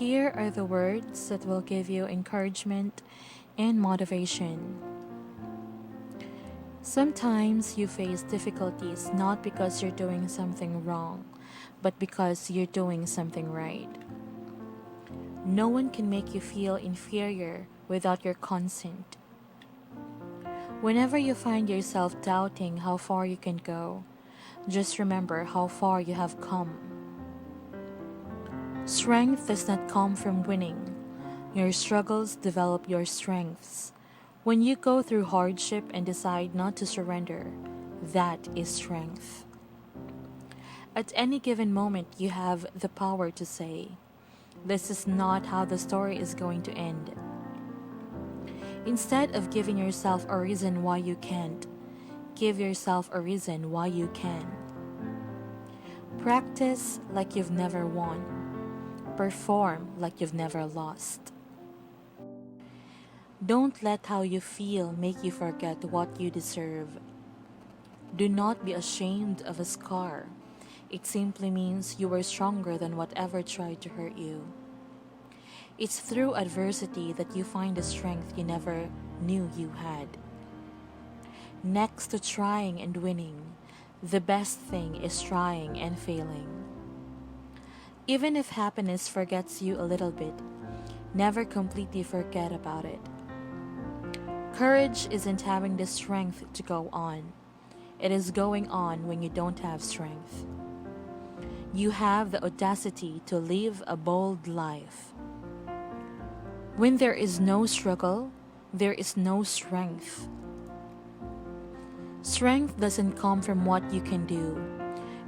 Here are the words that will give you encouragement and motivation. Sometimes you face difficulties not because you're doing something wrong, but because you're doing something right. No one can make you feel inferior without your consent. Whenever you find yourself doubting how far you can go, just remember how far you have come. Strength does not come from winning. Your struggles develop your strengths. When you go through hardship and decide not to surrender, that is strength. At any given moment, you have the power to say, "This is not how the story is going to end." Instead of giving yourself a reason why you can't, give yourself a reason why you can. Practice like you've never won. Perform like you've never lost. Don't let how you feel make you forget what you deserve. Do not be ashamed of a scar. It simply means you were stronger than whatever tried to hurt you. It's through adversity that you find the strength you never knew you had. Next to trying and winning, the best thing is trying and failing. Even if happiness forgets you a little bit, never completely forget about it. Courage isn't having the strength to go on. It is going on when you don't have strength. You have the audacity to live a bold life. When there is no struggle, there is no strength. Strength doesn't come from what you can do.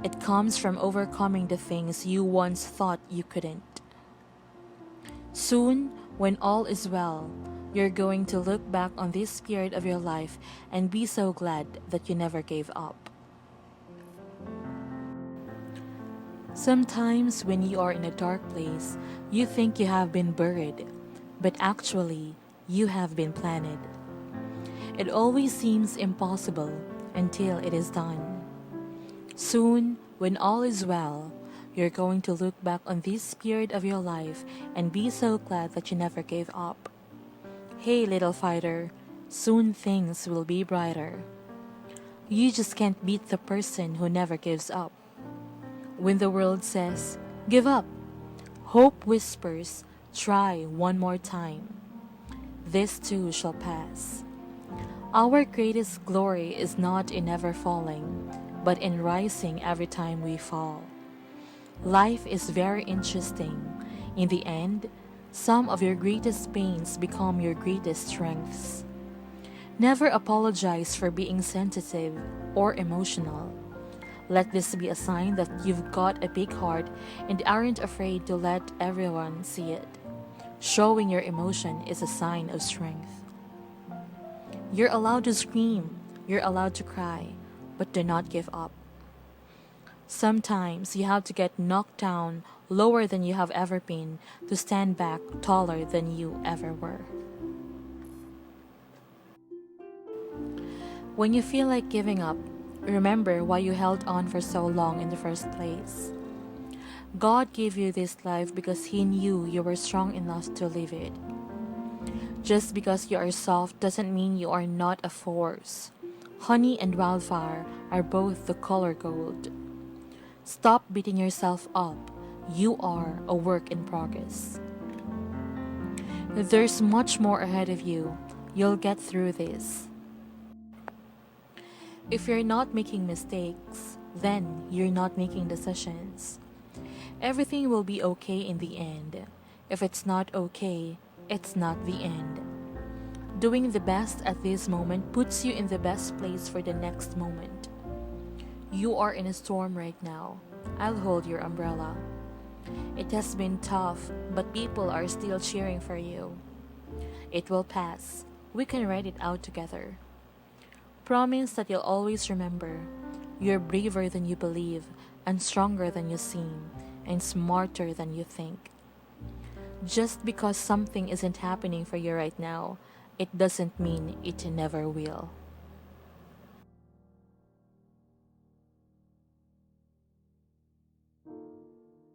It comes from overcoming the things you once thought you couldn't. Soon, when all is well, you're going to look back on this period of your life and be so glad that you never gave up. Sometimes when you are in a dark place, you think you have been buried, but actually, you have been planted. It always seems impossible until it is done. Soon, when all is well, you're going to look back on this period of your life and be so glad that you never gave up. Hey, little fighter, soon things will be brighter. You just can't beat the person who never gives up. When the world says, "Give up," hope whispers, "Try one more time. This too shall pass." Our greatest glory is not in never falling, but in rising every time we fall. Life is very interesting. In the end, some of your greatest pains become your greatest strengths. Never apologize for being sensitive or emotional. Let this be a sign that you've got a big heart and aren't afraid to let everyone see it. Showing your emotion is a sign of strength. You're allowed to scream, you're allowed to cry, but do not give up. Sometimes you have to get knocked down lower than you have ever been to stand back taller than you ever were. When you feel like giving up, remember why you held on for so long in the first place. God gave you this life because He knew you were strong enough to live it. Just because you are soft doesn't mean you are not a force. Honey and wildfire are both the color gold. Stop beating yourself up. You are a work in progress. There's much more ahead of you. You'll get through this. If you're not making mistakes, then you're not making decisions. Everything will be okay in the end. If it's not okay, it's not the end. Doing the best at this moment puts you in the best place for the next moment. You are in a storm right now. I'll hold your umbrella. It has been tough, but people are still cheering for you. It will pass. We can ride it out together. Promise that you'll always remember, you're braver than you believe, and stronger than you seem, and smarter than you think. Just because something isn't happening for you right now, it doesn't mean it never will.